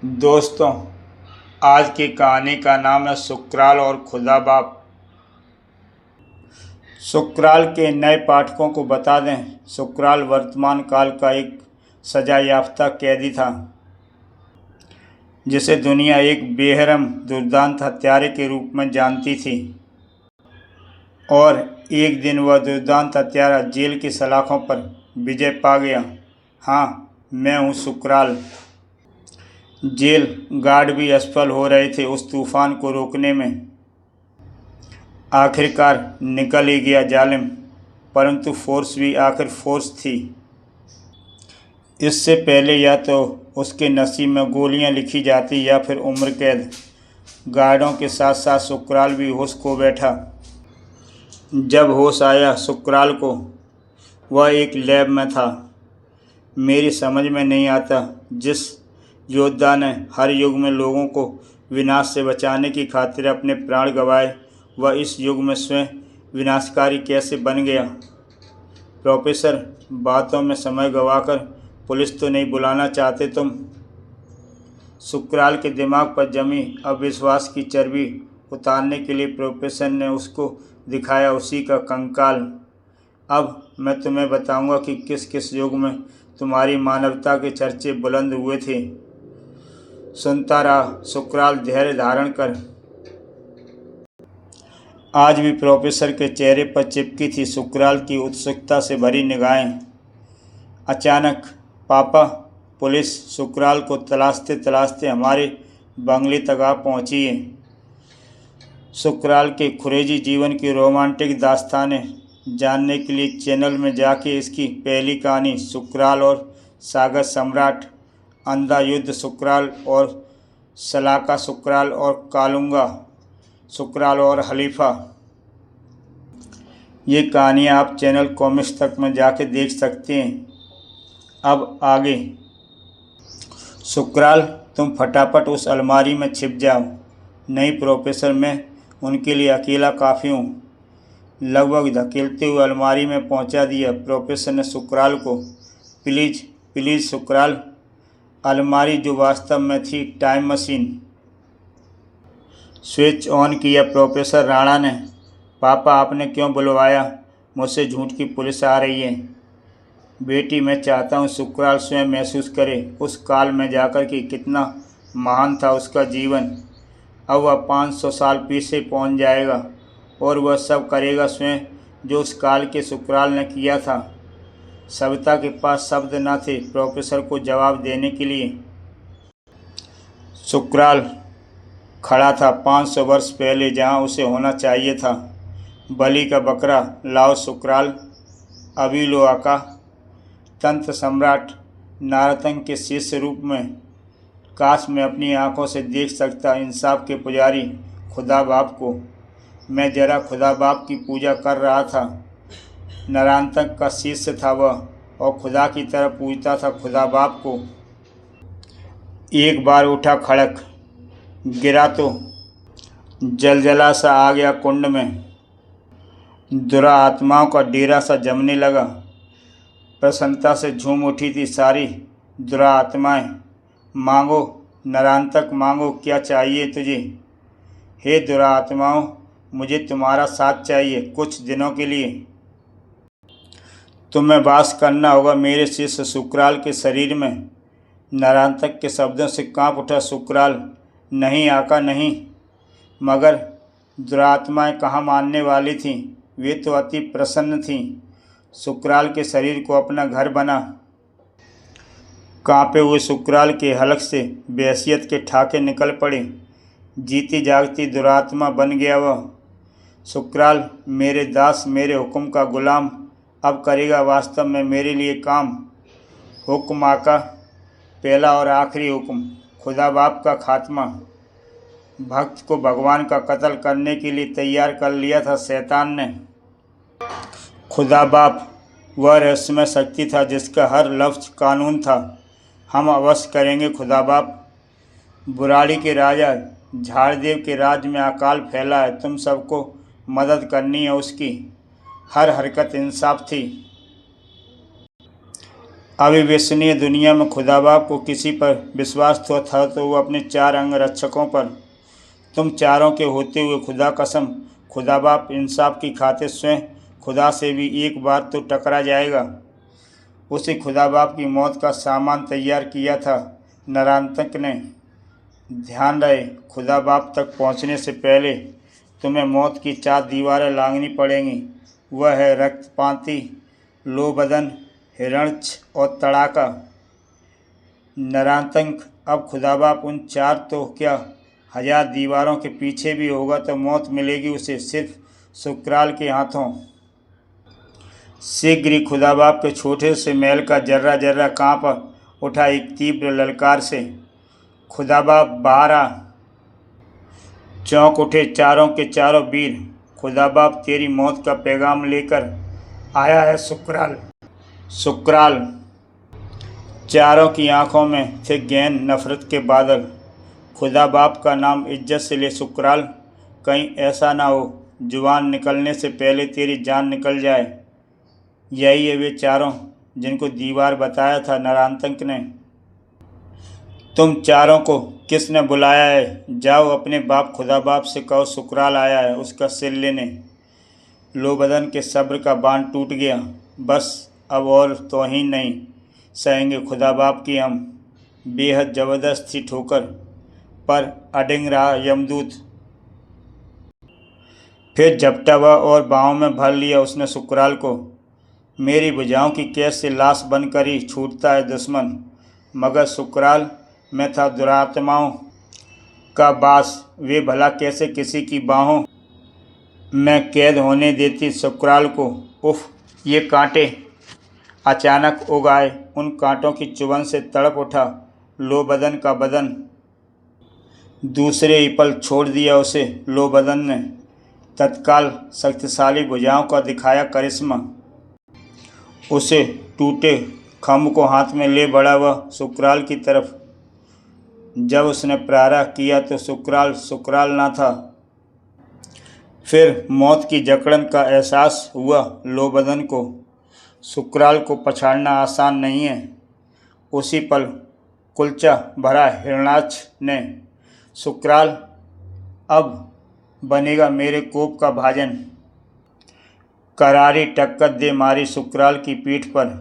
दोस्तों, आज की कहानी का नाम है सुकराल और खुदा बाप। सुकराल के नए पाठकों को बता दें, सुकराल वर्तमान काल का एक सजा याफ्ता कैदी था जिसे दुनिया एक बेरहम दुर्दांत हत्यारे के रूप में जानती थी। और एक दिन वह दुर्दांत हत्यारा जेल की सलाखों पर विजय पा गया। हाँ, मैं हूँ सुकराल। जेल गार्ड भी असफल हो रहे थे उस तूफान को रोकने में। आखिरकार निकल ही गया जालिम, परंतु फोर्स भी आखिर फोर्स थी। इससे पहले या तो उसके नसीब में गोलियां लिखी जाती या फिर उम्र कैद। गार्डों के साथ साथ सुकराल भी होश खो बैठा। जब होश आया सुकराल को, वह एक लैब में था। मेरी समझ में नहीं आता, जिस योद्धा ने हर युग में लोगों को विनाश से बचाने की खातिर अपने प्राण गंवाए, वह इस युग में स्वयं विनाशकारी कैसे बन गया। प्रोफेसर, बातों में समय गंवाकर पुलिस तो नहीं बुलाना चाहते तुम? सुकराल के दिमाग पर जमी अविश्वास की चर्बी उतारने के लिए प्रोफेसर ने उसको दिखाया उसी का कंकाल। अब मैं तुम्हें बताऊंगा कि किस किस युग में तुम्हारी मानवता के चर्चे बुलंद हुए थे। सुनता रहा सुकराल धैर्य धारण कर। आज भी प्रोफेसर के चेहरे पर चिपकी थी सुकराल की उत्सुकता से भरी निगाहें। अचानक पापा, पुलिस सुकराल को तलाशते तलाशते हमारे बंगले तक आ पहुंची है। सुकराल के खुरेजी जीवन की रोमांटिक दास्तानें जानने के लिए चैनल में जाके इसकी पहली कहानी सुकराल और सागर सम्राट, अंधा युद्ध सुकराल और सलाका सुकराल और कालूंगा सुकराल और हलीफा, ये कहानियाँ आप चैनल कॉमिक्स तक में जाके देख सकते हैं। अब आगे। सुकराल, तुम फटाफट उस अलमारी में छिप जाओ। नहीं प्रोफेसर, मैं उनके लिए अकेला काफ़ी हूँ। लगभग धकेलते हुए अलमारी में पहुँचा दिया प्रोफेसर ने सुकराल को। Please please Sukral. अलमारी जो वास्तव में थी टाइम मशीन। स्विच ऑन किया प्रोफेसर राणा ने। पापा, आपने क्यों बुलवाया? मुझसे झूठ की पुलिस आ रही है। बेटी, मैं चाहता हूँ सुकराल स्वयं महसूस करे उस काल में जाकर कि कितना महान था उसका जीवन। अब वह 500 साल पीछे पहुँच जाएगा और वह सब करेगा स्वयं जो उस काल के सुकराल ने किया था। सविता के पास शब्द न थे प्रोफेसर को जवाब देने के लिए। सुकराल खड़ा था 500 वर्ष पहले जहाँ उसे होना चाहिए था। बलि का बकरा लाओ सुकराल, अभी लो आका। तंत्र सम्राट नारतंग के शिष्य रूप में काश मैं अपनी आंखों से देख सकता इंसाफ के पुजारी खुदा बाप को। मैं जरा खुदा बाप की पूजा कर रहा था। नारतंग का शिष्य था वह और खुदा की तरह पूजता था खुदा बाप को। एक बार उठा खड़क, गिरा तो जलजला सा आ गया कुंड में। दुरात्माओं का डेरा सा जमने लगा। प्रसन्नता से झूम उठी थी सारी दुरात्माएं। मांगो नरांतक, मांगो, क्या चाहिए तुझे? हे दुरात्माओं, मुझे तुम्हारा साथ चाहिए कुछ दिनों के लिए। तुम्हें वास करना होगा मेरे शिष्य सुकराल के शरीर में। नरांतक के शब्दों से कांप उठा सुकराल। नहीं आका, नहीं। मगर दुरात्माएं कहाँ मानने वाली थीं? वे तो अति प्रसन्न थीं। सुकराल के शरीर को अपना घर बना। कांपे हुए सुकराल के हलक से वहशियत के ठाके निकल पड़े। जीती जागती दुरात्मा बन गया वह। सुकराल, मेरे दास, मेरे हुक्म का गुलाम, अब करेगा वास्तव में मेरे लिए काम। हुक्म आका। पहला और आखिरी हुक्म, खुदा बाप का खात्मा। भक्त को भगवान का कत्ल करने के लिए तैयार कर लिया था शैतान ने। खुदा बाप वह रहस्यमय शक्ति था जिसका हर लफ्ज़ कानून था। हम अवश्य करेंगे खुदा बाप। बुराड़ी के राजा झाड़देव के राज्य में अकाल फैला है। तुम सबको मदद करनी है उसकी। हर हरकत इंसाफ थी। अविश्वसनीय दुनिया में खुदा बाप को किसी पर विश्वास तो था तो वो अपने 4 अंगरक्षकों पर। तुम चारों के होते हुए खुदा कसम, खुदा बाप इंसाफ की खातिर स्वयं खुदा से भी एक बार तो टकरा जाएगा। उसे खुदा बाप की मौत का सामान तैयार किया था नरांतक ने। ध्यान रहे, खुदा बाप तक पहुंचने से पहले तुम्हें मौत की 4 दीवारें लांघनी पड़ेंगी। वह है रक्तपाती, लोबदन, हिरण्य और तड़ाका। नरांतक अब खुदा बाप उन 4 तो क्या 1000 दीवारों के पीछे भी होगा तो मौत मिलेगी उसे सिर्फ सुक्राल के हाथों। शीघ्र ही खुदा बाप के छोटे से महल का जर्रा जर्रा कांप उठा एक तीव्र ललकार से। खुदा बाप बाहर आ। चौंक उठे चारों के चारों वीर। खुदा बाप तेरी मौत का पैगाम लेकर आया है सुक्राल। सुक्राल। चारों की आंखों में थे गहन नफरत के बादल। खुदा बाप का नाम इज्जत से ले सुक्राल, कहीं ऐसा ना हो जुबान निकलने से पहले तेरी जान निकल जाए। यही है वे चारों जिनको दीवार बताया था नरांतक ने। तुम चारों को किसने बुलाया है? जाओ अपने बाप खुदा बाप से कहो सुक्राल आया है उसका सिर लेने। लोबदन के सब्र का बांध टूट गया। बस अब और तौहीन नहीं सहेंगे खुदा बाप की हम। बेहद ज़बरदस्त थी ठोकर, पर अडिंग रहा यमदूत। फिर झपटा हुआ और बाहों में भर लिया उसने सुक्राल को। मेरी भुजाओं की कैद से लाश बनकर ही छूटता है दुश्मन, मगर सुक्राल में था दुरात्माओं का बास। वे भला कैसे किसी की बाहों में कैद होने देती सुक्राल को। उफ, ये कांटे अचानक उग आए। उन कांटों की चुभन से तड़प उठा लोबदन का बदन। दूसरे ही पल छोड़ दिया उसे लोबदन ने। तत्काल शक्तिशाली भुजाओं का दिखाया करिश्मा। उसे टूटे खम्भ को हाथ में ले बढ़ा वह सुक्राल की तरफ। जब उसने प्रारंभ किया तो सुक्राल सुक्राल ना था। फिर मौत की जकड़न का एहसास हुआ लोबदन को। सुक्राल को पछाड़ना आसान नहीं है। उसी पल कुलचा भरा हिरणाक्ष ने, सुक्राल अब बनेगा मेरे कोप का भाजन। करारी टक्कर दे मारी सुक्राल की पीठ पर।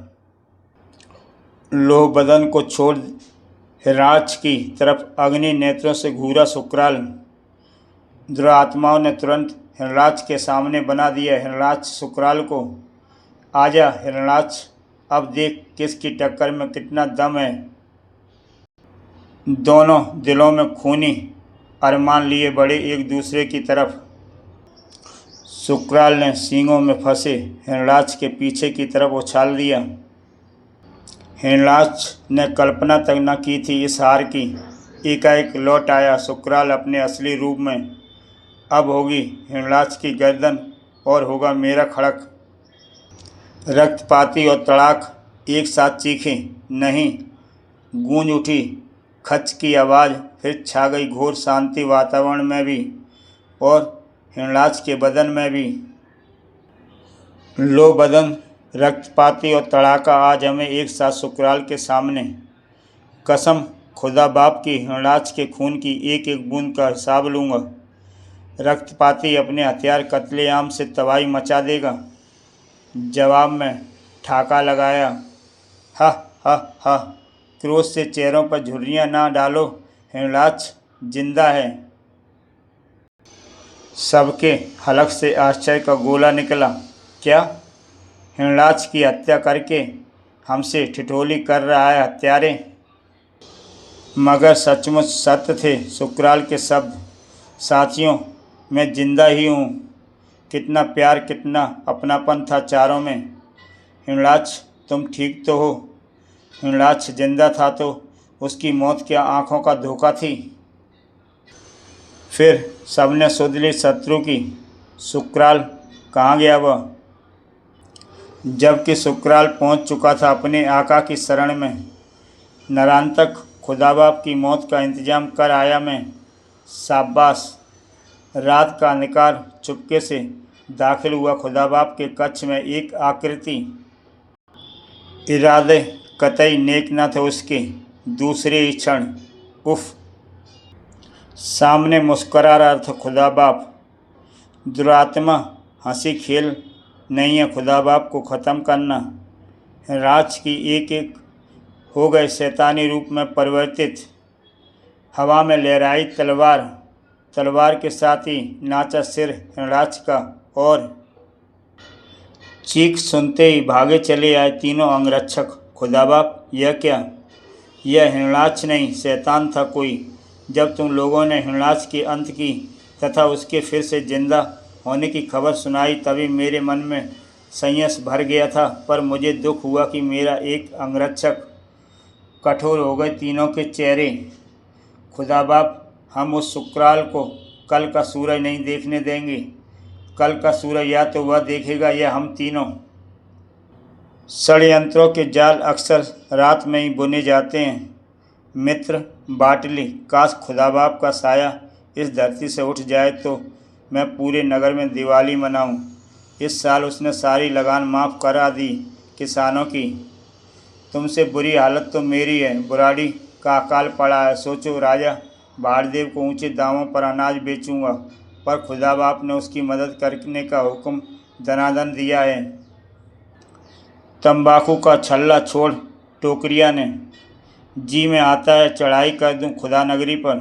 लोबदन को छोड़ हिरणाक्ष की तरफ अग्नि नेत्रों से घूरा सुक्राल। दुरात्माओं ने तुरंत हिरणाक्ष के सामने बना दिया हिरणाक्ष सुक्राल को। आजा हिरणाक्ष, अब देख किसकी टक्कर में कितना दम है। दोनों दिलों में खूनी अरमान लिए बढ़े एक दूसरे की तरफ। सुक्राल ने सींगों में फंसे हिरणाक्ष के पीछे की तरफ उछाल दिया। हिरणाक्ष ने कल्पना तक न की थी इस हार की। एकाएक लौट आया सुक्राल अपने असली रूप में। अब होगी हिरणाक्ष की गर्दन और होगा मेरा खड़क। रक्तपाती और तड़ाक एक साथ चीखे। नहीं, गूंज उठी खच की आवाज़। फिर छा गई घोर शांति वातावरण में भी और हिरणाक्ष के बदन में भी। लोबदन, रक्तपाती और तड़ाका आज हमें एक साथ सुक्राल के सामने। कसम खुदा बाप की, हिरणाक्ष के खून की एक एक बूंद का हिसाब लूँगा। रक्तपाती अपने हथियार कत्लेआम से तबाही मचा देगा। जवाब में ठाका लगाया। हा हा हा, क्रोध से चेहरों पर झुर्रियाँ ना डालो, हिरणाक्ष जिंदा है। सबके हलक से आश्चर्य का गोला निकला। क्या? हिरणाक्ष की हत्या करके हमसे ठिठोली कर रहा है हत्यारे? मगर सचमुच सत्य थे सुक्राल के शब्द। साथियों, मैं जिंदा ही हूँ। कितना प्यार, कितना अपनापन था चारों में। हिरणाक्ष, तुम ठीक तो हो? हिरणाक्ष जिंदा था तो उसकी मौत क्या आँखों का धोखा थी? फिर सबने सुध ली शत्रु की। सुक्राल कहाँ गया वह? जबकि सुक्राल पहुँच चुका था अपने आका की शरण में। नरांतक, खुदा बाप की मौत का इंतजाम कर आया मैं। शाबाश। रात का अंधकार चुपके से दाखिल हुआ खुदा बाप के कक्ष में। एक आकृति इरादे कतई नेक न थे उसके दूसरे ही क्षण। उफ! सामने मुस्कुरा रहा था खुदा बाप। दुरात्मा हंसी खेल नहीं है खुदा बाप को ख़त्म करना। राज की एक एक हो गए शैतानी रूप में परिवर्तित। हवा में लहराई तलवार, तलवार के साथ ही नाचा सिर हिरणाक्ष का, और चीख सुनते ही भागे चले आए तीनों अंगरक्षक। खुदा बाप, यह क्या? यह हिरणाक्ष नहीं, शैतान था कोई। जब तुम लोगों ने हिरणाक्ष के अंत की तथा उसके फिर से जिंदा होने की खबर सुनाई तभी मेरे मन में संयस भर गया था, पर मुझे दुख हुआ कि मेरा एक अंगरक्षक। कठोर हो गए तीनों के चेहरे। खुदा बाप, हम उस सुकराल को कल का सूरज नहीं देखने देंगे। कल का सूरज या तो वह देखेगा या हम तीनों। षड्यंत्रों के जाल अक्सर रात में ही बुने जाते हैं मित्र बाटली। काश खुदा बाप का साया इस धरती से उठ जाए तो मैं पूरे नगर में दिवाली मनाऊं। इस साल उसने सारी लगान माफ़ करा दी किसानों की। तुमसे बुरी हालत तो मेरी है, बुराड़ी का अकाल पड़ा है। सोचो, राजा भारदेव को ऊंचे दामों पर अनाज बेचूंगा, पर खुदा बाप ने उसकी मदद करने का हुक्म दनादन दिया है। तंबाकू का छल्ला छोड़ टोकरिया ने। जी में आता है चढ़ाई कर दूं खुदा नगरी पर।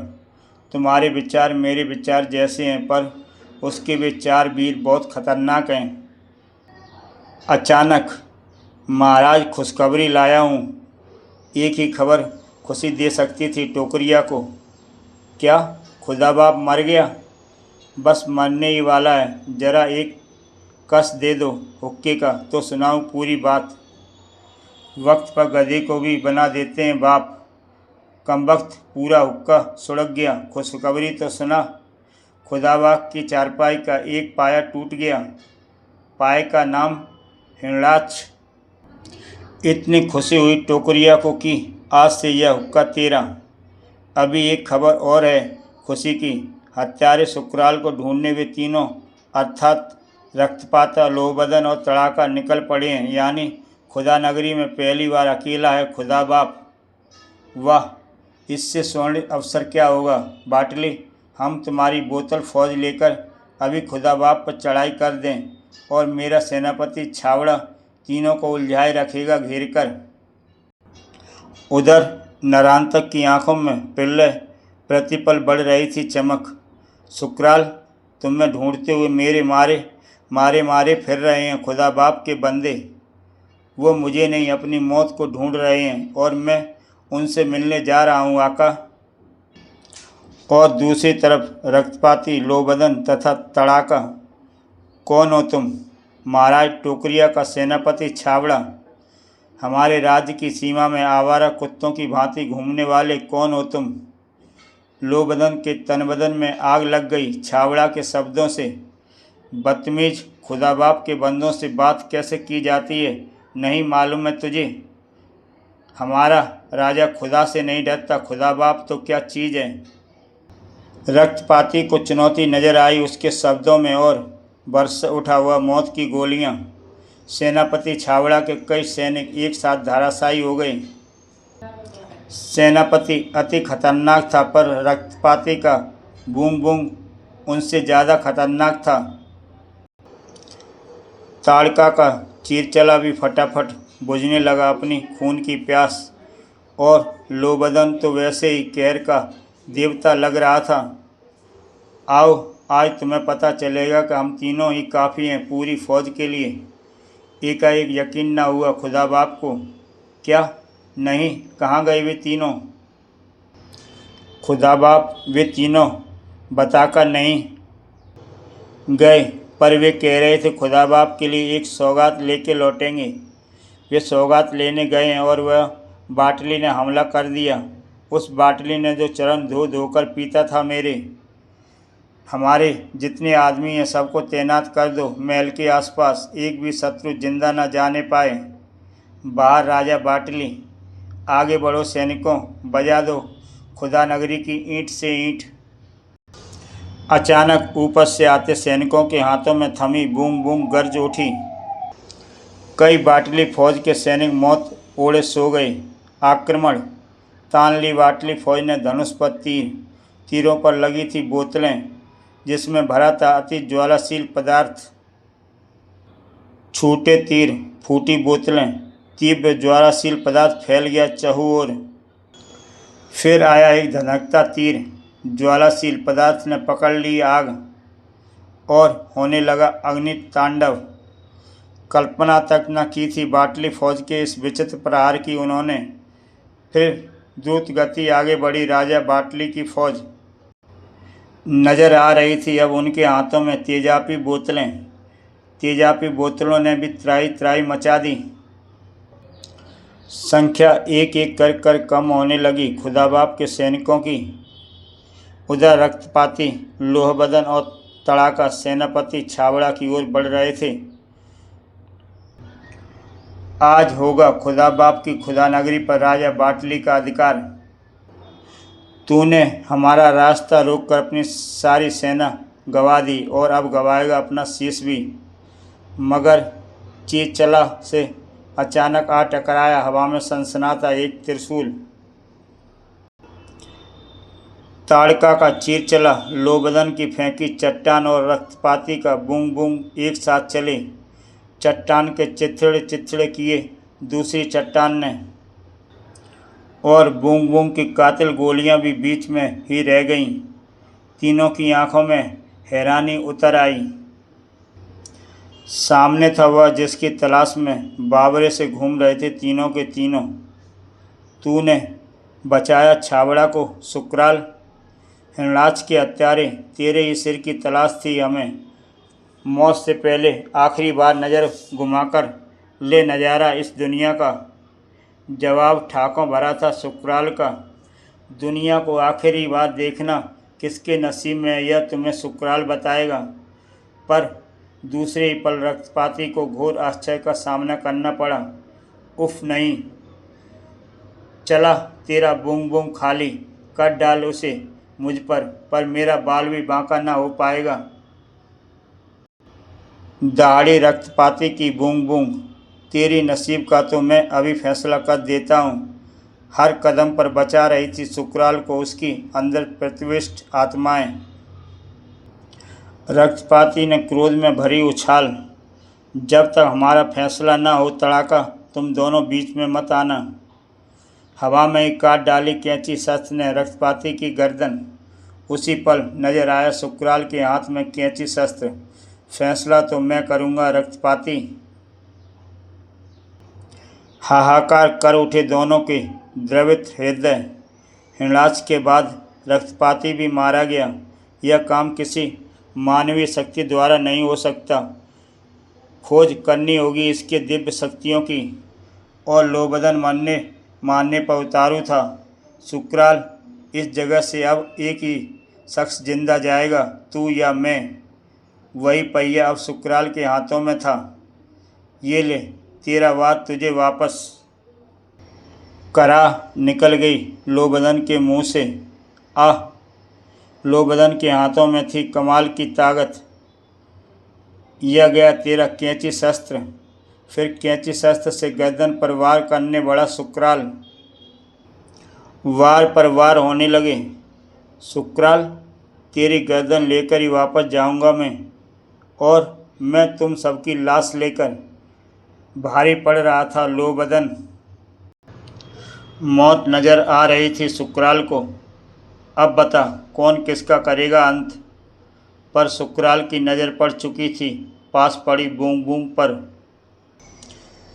तुम्हारे विचार मेरे विचार जैसे हैं, पर उसके वे चार वीर बहुत खतरनाक हैं। अचानक, महाराज खुशखबरी लाया हूँ। एक ही खबर खुशी दे सकती थी टोकरिया को। क्या खुदा बाप मर गया? बस मरने ही वाला है। जरा एक कस दे दो हुक्के का तो सुनाऊं पूरी बात। वक्त पर गधे को भी बना देते हैं बाप। कमबख्त, पूरा हुक्का सुड़क गया। खुशखबरी तो सुना। खुदा बाप की चारपाई का एक पाया टूट गया। पाए का नाम हिरणाक्ष। इतनी खुशी हुई टोकरिया को कि आज से यह हुक्का तेरा। अभी एक खबर और है खुशी की। हत्यारे सुकराल को ढूंढने वे तीनों अर्थात रक्तपाता, लोहबदन और तड़ाका निकल पड़े हैं। यानी खुदा नगरी में पहली बार अकेला है खुदा बाप। वाह, इससे स्वर्ण अवसर क्या होगा बाटली। हम तुम्हारी बोतल फौज लेकर अभी खुदा बाप पर चढ़ाई कर दें और मेरा सेनापति छावड़ा तीनों को उलझाए रखेगा घेर कर। उधर नरांतक की आंखों में प्रलय प्रतिपल बढ़ रही थी चमक। सुकराल, तुम्हें ढूंढते हुए मेरे मारे फिर रहे हैं खुदा बाप के बंदे। वो मुझे नहीं, अपनी मौत को ढूंढ रहे हैं और मैं उनसे मिलने जा रहा हूँ आका। और दूसरी तरफ रक्तपाती, लोहबदन तथा तड़ाका। कौन हो तुम? महाराज टोकरिया का सेनापति छावड़ा। हमारे राज्य की सीमा में आवारा कुत्तों की भांति घूमने वाले कौन हो तुम? लोहबदन के तन बदन में आग लग गई छावड़ा के शब्दों से। बदतमीज, खुदा बाप के बंदों से बात कैसे की जाती है नहीं मालूम है तुझे? हमारा राजा खुदा से नहीं डरता, खुदा बाप तो क्या चीज़ है। रक्तपाती को चुनौती नजर आई उसके शब्दों में और बरस उठा हुआ मौत की गोलियां। सेनापति छावड़ा के कई सैनिक एक साथ धराशायी हो गए। सेनापति अति खतरनाक था, पर रक्तपाती का बूम बूम उनसे ज़्यादा खतरनाक था। ताड़का का चीरचला भी फटाफट बुझने लगा अपनी खून की प्यास, और लोहबदन तो वैसे ही कहर का देवता लग रहा था। आओ, आज तुम्हें पता चलेगा कि हम तीनों ही काफ़ी हैं पूरी फौज के लिए। एकाएक यकीन न हुआ खुदा बाप को। क्या? नहीं, कहाँ गए वे तीनों? खुदा बाप, वे तीनों बताकर नहीं गए, पर वे कह रहे थे खुदा बाप के लिए एक सौगात लेके लौटेंगे। वे सौगात लेने गए हैं और वह बाटली ने हमला कर दिया। उस बाटली ने जो चरण धो धोकर पीता था मेरे। हमारे जितने आदमी हैं सबको तैनात कर दो महल के आसपास, एक भी शत्रु जिंदा न जाने पाए। बाहर राजा बाटली। आगे बढ़ो सैनिकों, बजा दो खुदा नगरी की ईंट से ईंट। अचानक ऊपर से आते सैनिकों के हाथों में थमी बूम बूम गर्ज उठी। कई बाटली फौज के सैनिक मौत ओढ़े सो गए। आक्रमण। तान ली बाटली फौज ने धनुष पर तीर। तीरों पर लगी थी बोतलें जिसमें भरा था अति ज्वालाशील पदार्थ। छूटे तीर, फूटी बोतलें, तीव्र ज्वालाशील पदार्थ फैल गया चहुओर। फिर आया एक धधकता तीर, ज्वालाशील पदार्थ ने पकड़ ली आग और होने लगा अग्नि तांडव। कल्पना तक न की थी बाटली फौज के इस विचित्र प्रहार की उन्होंने। फिर द्रुत गति आगे बढ़ी राजा बाटली की फौज। नजर आ रही थी अब उनके हाथों में तेजापी बोतलें। तेजापी बोतलों ने भी त्राही त्राही मचा दी। संख्या एक एक कर कर कम होने लगी खुदाबाप के सैनिकों की। उधर रक्तपाती लोहबदन और तड़ाका सेनापति छावड़ा की ओर बढ़ रहे थे। आज होगा खुदाबाप की खुदानगरी पर राजा बाटली का अधिकार। तूने हमारा रास्ता रोककर अपनी सारी सेना गंवा दी और अब गंवाएगा अपना शीश भी। मगर चीचला से अचानक आ टकराया हवा में सनसनाता एक त्रिशूल। ताड़का का चीर चला, लोबदन की फेंकी चट्टान और रक्तपाती का बूंग बूंग एक साथ चले। चट्टान के चिथड़े चिथड़े किए दूसरी चट्टान ने, और बूंग बूंग की कातिल गोलियां भी बीच में ही रह गईं। तीनों की आंखों में हैरानी उतर आई। सामने था वह जिसकी तलाश में बावरे से घूम रहे थे तीनों के तीनों। तूने बचाया छावड़ा को सुकराल। हिंगलाज के हत्यारे, तेरे ही सिर की तलाश थी हमें। मौत से पहले आखिरी बार नज़र घुमाकर ले नज़ारा इस दुनिया का। जवाब ठाकों भरा था सुकराल का। दुनिया को आखिरी बार देखना किसके नसीब में है यह तुम्हें सुकराल बताएगा। पर दूसरे ही पल रक्तपाती को घोर आश्चर्य का सामना करना पड़ा। उफ नहीं, चला तेरा बूंग बूंग खाली, कर डाल उसे मुझ पर मेरा बाल भी बांका ना हो पाएगा। दाढ़ी रक्तपाती की बूंग बूंग, तेरी नसीब का तो मैं अभी फैसला कर देता हूँ। हर कदम पर बचा रही थी सुकराल को उसकी अंदर प्रतिविष्ट आत्माएं। रक्तपाती ने क्रोध में भरी उछाल, जब तक हमारा फैसला ना हो तड़ाका तुम दोनों बीच में मत आना। हवा में ही काट डाली कैंची शस्त्र ने रक्तपाती की गर्दन। उसी पल नजर आया सुकराल के हाथ में कैंची शस्त्र। फैसला तो मैं करूँगा रक्तपाती। हाहाकार कर उठे दोनों के द्रवित हृदय। हिंगलाज के बाद रक्तपाती भी मारा गया। यह काम किसी मानवीय शक्ति द्वारा नहीं हो सकता। खोज करनी होगी इसके दिव्य शक्तियों की। और लोबदन मारने पर उतारू था। सुकराल, इस जगह से अब एक ही शख्स जिंदा जाएगा, तू या मैं। वही पहिया अब सुकराल के हाथों में था। ये ले, तेरा वाद तुझे वापस। करा निकल गई लोबदन के मुंह से। आह! लोबदन के हाथों में थी कमाल की ताकत। यह गया तेरा कैंची शस्त्र। फिर कैंची शस्त्र से गर्दन पर वार करने बढ़ा सुकराल। वार पर वार होने लगे। सुकराल, तेरी गर्दन लेकर ही वापस जाऊंगा मैं, और मैं तुम सबकी लाश लेकर। भारी पड़ रहा था लोबदन। मौत नज़र आ रही थी सुकराल को। अब बता कौन किसका करेगा अंत। पर सुकराल की नज़र पड़ चुकी थी पास पड़ी बूंग बूंग पर।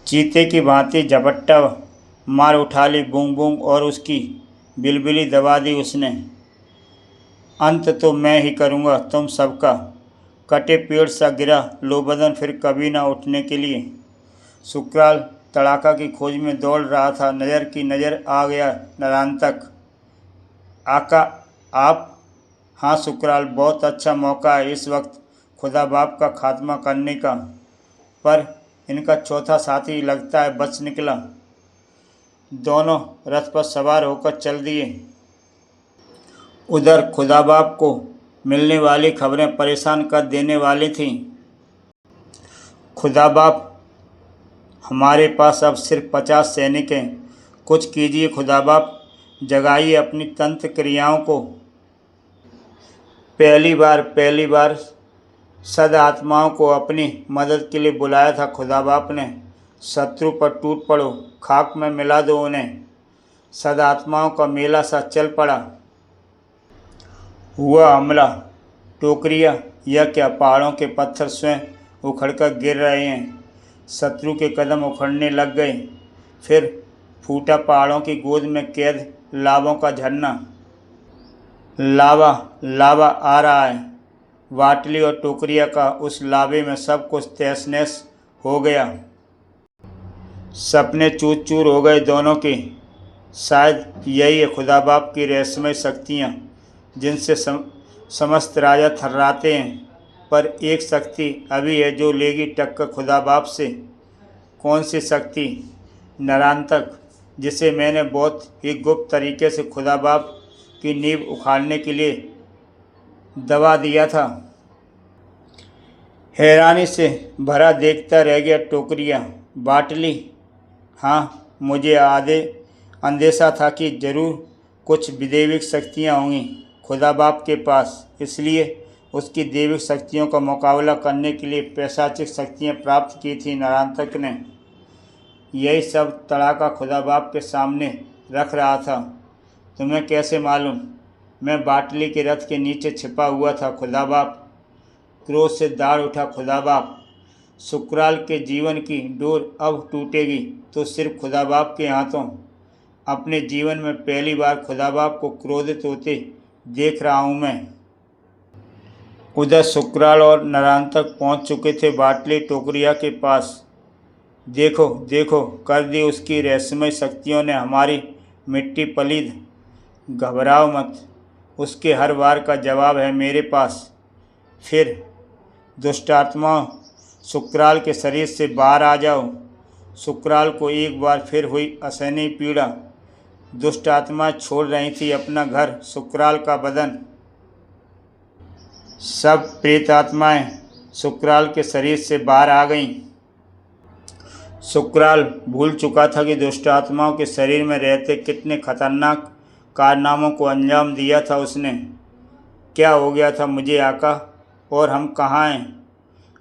चीते की भांति झपट्टा मार उठा ली बूंग बूंग और उसकी बिलबिली दबा दी उसने। अंत तो मैं ही करूँगा तुम सबका। कटे पेड़ सा गिरा लोबदन फिर कभी ना उठने के लिए। सुकराल तड़ाका की खोज में दौड़ रहा था। नज़र की नज़र आ गया नरांतक। आका आप? हाँ सुकराल, बहुत अच्छा मौका है इस वक्त खुदा बाप का खात्मा करने का। पर इनका चौथा साथी लगता है बच निकला। दोनों रथ पर सवार होकर चल दिए। उधर खुदा बाप को मिलने वाली खबरें परेशान कर देने वाली थीं। खुदा बाप हमारे पास अब सिर्फ 50 सैनिक हैं। कुछ कीजिए खुदा बाप, जगाइए अपनी तंत्र क्रियाओं को। पहली बार सद आत्माओं को अपनी मदद के लिए बुलाया था खुदा बाप ने। शत्रु पर टूट पड़ो, खाक में मिला दो उन्हें। सद आत्माओं का मेला सा चल पड़ा। हुआ हमला। टोकरियाँ या क्या पहाड़ों के पत्थर स्वयं उखड़कर गिर रहे हैं। शत्रु के कदम उखड़ने लग गए। फिर फूटा पहाड़ों की गोद में कैद लावों का झरना। लावा लावा आ रहा है। बाटली और टोकरिया का उस लावे में सब कुछ तहस नहस हो गया। सपने चूर चूर हो गए दोनों के। शायद यही है खुदा बाप की रहस्यमय शक्तियाँ, जिनसे समस्त राजा थर्राते हैं। पर एक शक्ति अभी है जो लेगी टक्कर खुदा बाप से। कौन सी शक्ति? नरांतक, जिसे मैंने बहुत ही गुप्त तरीके से खुदा बाप की नींव उखाड़ने के लिए दबा दिया था। हैरानी से भरा देखता रह गया टोकरिया। बाटली, हाँ, मुझे अंदेशा था कि ज़रूर कुछ विदेविक शक्तियाँ होंगी खुदा बाप के पास। इसलिए उसकी देविक शक्तियों का मुकाबला करने के लिए पैशाचिक शक्तियाँ प्राप्त की थी नरांतक ने। यही सब तड़ाका खुदा बाप के सामने रख रहा था। तुम्हें कैसे मालूम? मैं बाटली के रथ के नीचे छिपा हुआ था खुदा बाप। क्रोध से दाढ़ उठा खुदा बाप। शुक्राल के जीवन की डोर अब टूटेगी तो सिर्फ खुदा बाप के हाथों। अपने जीवन में पहली बार खुदा बाप को क्रोधित होते देख रहा हूँ मैं। उधर शुक्राल और नरांतक पहुँच चुके थे बाटली टोकरिया के पास। देखो देखो, कर दी उसकी रहस्यमय शक्तियों ने हमारी मिट्टी पलीद। घबराओ मत, उसके हर वार का जवाब है मेरे पास। फिर दुष्टात्मा, शुक्राल के शरीर से बाहर आ जाओ। शुक्राल को एक बार फिर हुई असहनीय पीड़ा। दुष्ट आत्मा छोड़ रही थी अपना घर, शुक्राल का बदन। सब प्रेत आत्माएं शुक्राल के शरीर से बाहर आ गईं। शुक्राल भूल चुका था कि दुष्ट आत्माओं के शरीर में रहते कितने खतरनाक कारनामों को अंजाम दिया था उसने। क्या हो गया था मुझे आका? और हम कहाँ हैं?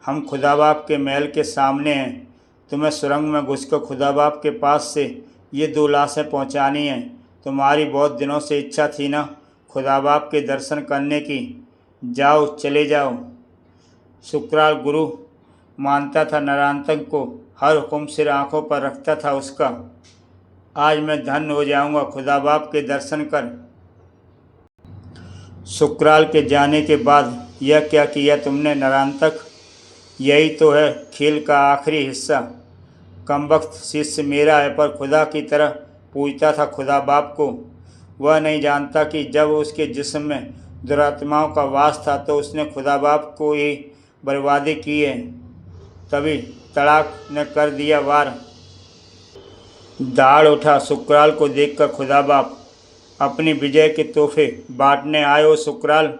हम खुदा बाप के महल के सामने हैं। तुम्हें सुरंग में घुसकर खुदा बाप के पास से ये 2 लाशें पहुंचानी हैं। तुम्हारी बहुत दिनों से इच्छा थी ना खुदा बाप के दर्शन करने की। जाओ, चले जाओ। शुक्राल गुरु मानता था नरांतक को, हर हुक्म सिर आँखों पर रखता था उसका। आज मैं धन्य हो जाऊंगा खुदा बाप के दर्शन कर। शुक्राल के जाने के बाद यह क्या किया तुमने नरांतक? यही तो है खेल का आखिरी हिस्सा। कमबख्त शिष्य मेरा है, पर खुदा की तरह पूजता था खुदा बाप को। वह नहीं जानता कि जब उसके जिस्म में दुरात्माओं का वास था तो उसने खुदा बाप को ही बर्बादी की है। तभी तड़ाक ने कर दिया वार। दाढ़ उठा शुक्राल को देखकर खुदा बाप। अपनी विजय के तोहफे बांटने आए हो शुक्राल?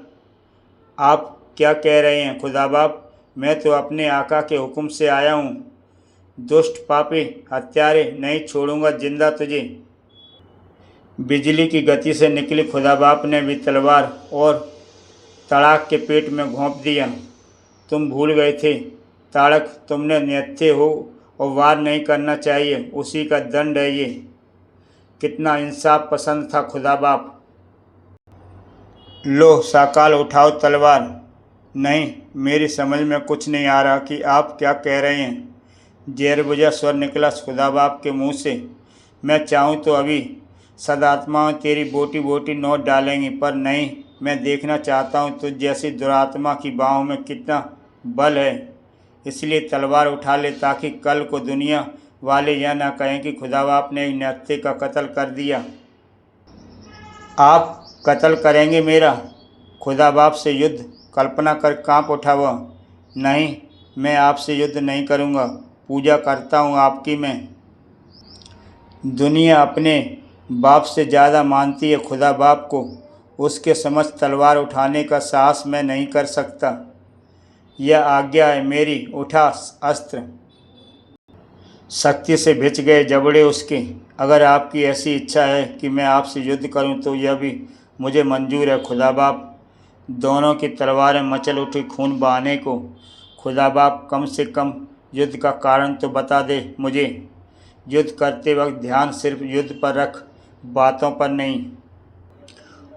आप क्या कह रहे हैं खुदा बाप? मैं तो अपने आका के हुक्म से आया हूँ। दुष्ट पापी हत्यारे, नहीं छोड़ूंगा जिंदा तुझे। बिजली की गति से निकली खुदा बाप ने भी तलवार और तड़ाक के पेट में घोंप दिया। तुम भूल गए थे ताड़क, तुमने निहत्थे हो और वार नहीं करना चाहिए, उसी का दंड है ये। कितना इंसाफ पसंद था खुदा बाप। लो साकाल, उठाओ तलवार। नहीं, मेरी समझ में कुछ नहीं आ रहा कि आप क्या कह रहे हैं। जहरबुझा स्वर निकला खुदा बाप के मुंह से। मैं चाहूँ तो अभी सदात्माएं तेरी बोटी बोटी नोट डालेंगी, पर नहीं, मैं देखना चाहता हूँ तुझ जैसी दुरात्मा की बाहों में कितना बल है। इसलिए तलवार उठा ले ताकि कल को दुनिया वाले यह ना कहें कि खुदा बाप ने एक नत्थे का कत्ल कर दिया। आप कत्ल करेंगे मेरा? खुदा बाप से युद्ध? कल्पना कर कांप उठा वह। नहीं, मैं आपसे युद्ध नहीं करूँगा। पूजा करता हूँ आपकी मैं। दुनिया अपने बाप से ज़्यादा मानती है खुदा बाप को। उसके समझ तलवार उठाने का साहस मैं नहीं कर सकता। यह आज्ञा है मेरी, उठा अस्त्र। सख्ती से भिंच गए जबड़े उसके। अगर आपकी ऐसी इच्छा है कि मैं आपसे युद्ध करूं तो यह भी मुझे मंजूर है खुदा बाप। दोनों की तलवारें मचल उठी खून बहाने को। खुदा बाप कम से कम युद्ध का कारण तो बता दे मुझे। युद्ध करते वक्त ध्यान सिर्फ युद्ध पर रख, बातों पर नहीं।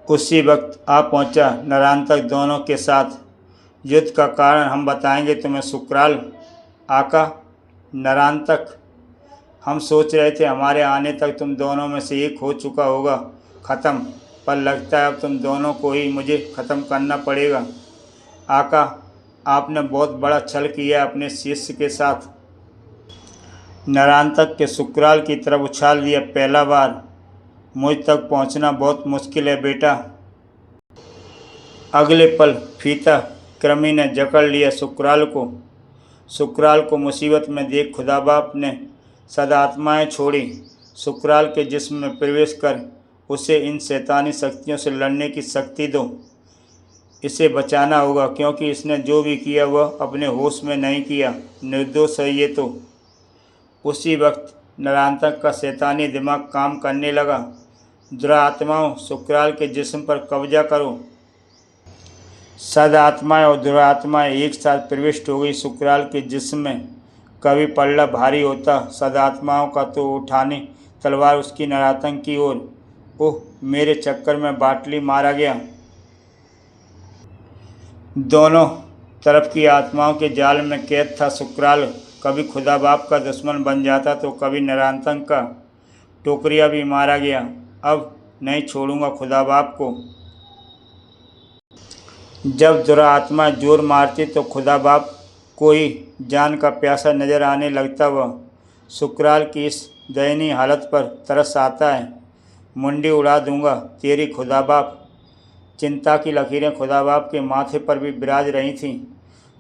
उसी वक्त आ पहुंचा नरांतक दोनों के साथ। युद्ध का कारण हम बताएंगे तुम्हें सुक्राल। आका नरांतक, हम सोच रहे थे हमारे आने तक तुम दोनों में से एक हो चुका होगा ख़त्म, पर लगता है अब तुम दोनों को ही मुझे ख़त्म करना पड़ेगा। आका, आपने बहुत बड़ा छल किया अपने शिष्य के साथ। नरांतक के सुक्राल की तरफ उछाल दिया पहला बार। मुझ तक पहुंचना बहुत मुश्किल है बेटा। अगले पल फीता कृमि ने जकड़ लिया सुक्राल को। सुक्राल को मुसीबत में देख खुदा बाप ने सदात्माएँ छोड़ी। सुक्राल के जिस्म में प्रवेश कर उसे इन शैतानी शक्तियों से लड़ने की शक्ति दो। इसे बचाना होगा, क्योंकि इसने जो भी किया वह अपने होश में नहीं किया। निर्दोष है ये तो। उसी वक्त नरांतक का शैतानी दिमाग काम करने लगा। दुरात्माओं, सुक्राल के जिस्म पर कब्जा करो। सदात्माएँ और दुरात्माएँ एक साथ प्रविष्ट हो गई सुक्राल के जिस्म में। कभी पल्ला भारी होता सदात्माओं का तो उठाने तलवार उसकी नरांतक की ओर। ओह, मेरे चक्कर में बाटली मारा गया। दोनों तरफ की आत्माओं के जाल में कैद था सुक्राल। कभी खुदा बाप का दुश्मन बन जाता तो कभी नरांतक का। टोकरिया भी मारा गया। अब नहीं छोड़ूंगा खुदा बाप को। जब दुरात्मा जोर मारती तो खुदा बाप को ही जान का प्यासा नजर आने लगता। वह सुक्राल की इस दयनीय हालत पर तरस आता है। मुंडी उड़ा दूंगा तेरी खुदा बाप। चिंता की लकीरें खुदा बाप के माथे पर भी विराज रही थीं।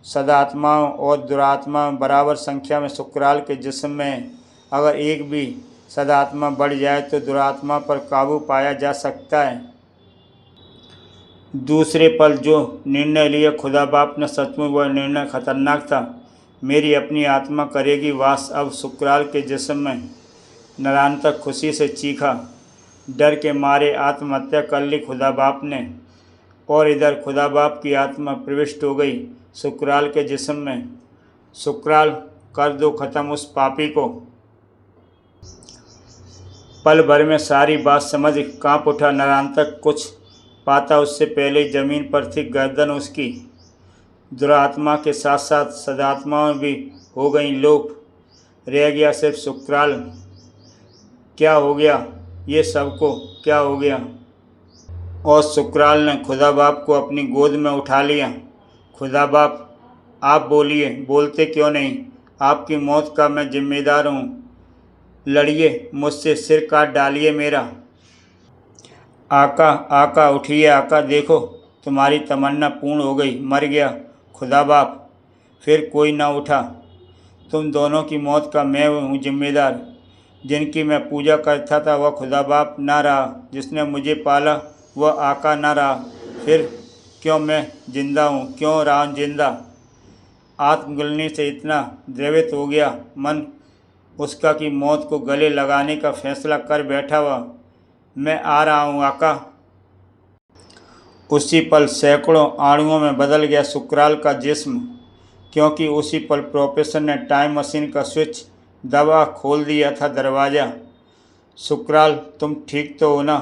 सदात्माओं और दुरात्मा बराबर संख्या में सुक्राल के जिस्म में। अगर एक भी सदात्मा बढ़ जाए तो दुरात्मा पर काबू पाया जा सकता है। दूसरे पल जो निर्णय लिया खुदा बाप ने, सचमुच वह निर्णय खतरनाक था। मेरी अपनी आत्मा करेगी वास अब सुक्राल के जिस्म में। नरांतक खुशी से चीखा। डर के मारे आत्महत्या कर ली खुदा बाप ने। और इधर खुदा बाप की आत्मा प्रविष्ट हो गई सुक्राल के जिस्म में। सुक्राल, कर दो ख़त्म उस पापी को। पल भर में सारी बात समझ कांप उठा नरांतक। कुछ पाता उससे पहले ज़मीन पर थी गर्दन उसकी। दुरात्मा के साथ साथ सदात्माएं भी हो गई लोप। रह गया सिर्फ सुक्राल। क्या हो गया ये सबको, क्या हो गया? और सुक्राल ने खुदा बाप को अपनी गोद में उठा लिया। खुदा बाप, आप बोलिए, बोलते क्यों नहीं? आपकी मौत का मैं जिम्मेदार हूँ। लड़िए मुझसे, सिर काट डालिए मेरा। आका, आका उठिए आका, देखो तुम्हारी तमन्ना पूर्ण हो गई। मर गया खुदा बाप। फिर कोई ना उठा। तुम दोनों की मौत का मैं हूँ जिम्मेदार। जिनकी मैं पूजा करता था वह खुदा बाप ना रहा। जिसने मुझे पाला वह आका ना रहा। फिर क्यों मैं जिंदा हूँ, क्यों रहा जिंदा? आत्मग्लानि से इतना द्रवित हो गया मन उसका कि मौत को गले लगाने का फैसला कर बैठा। वह मैं आ रहा हूँ आका। उसी पल सैकड़ों आणुओं में बदल गया सुक्राल का जिस्म, क्योंकि उसी पल प्रोफेसर ने टाइम मशीन का स्विच दबा खोल दिया था दरवाज़ा। सुक्राल, तुम ठीक तो हो ना?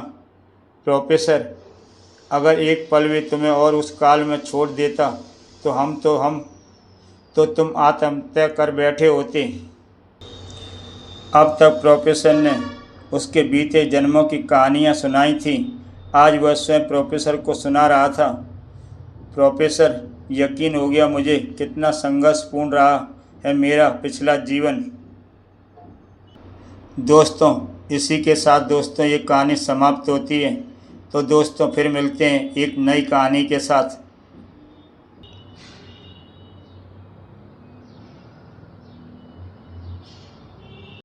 प्रोफेसर, अगर एक पल भी तुम्हें और उस काल में छोड़ देता तो तुम आत्महत्या कर बैठे होते। अब तक प्रोफेसर ने उसके बीते जन्मों की कहानियाँ सुनाई थी। आज वह स्वयं प्रोफेसर को सुना रहा था। प्रोफेसर, यकीन हो गया मुझे कितना संघर्षपूर्ण रहा है मेरा पिछला जीवन। दोस्तों, इसी के साथ दोस्तों ये कहानी समाप्त होती है। तो दोस्तों फिर मिलते हैं एक नई कहानी के साथ।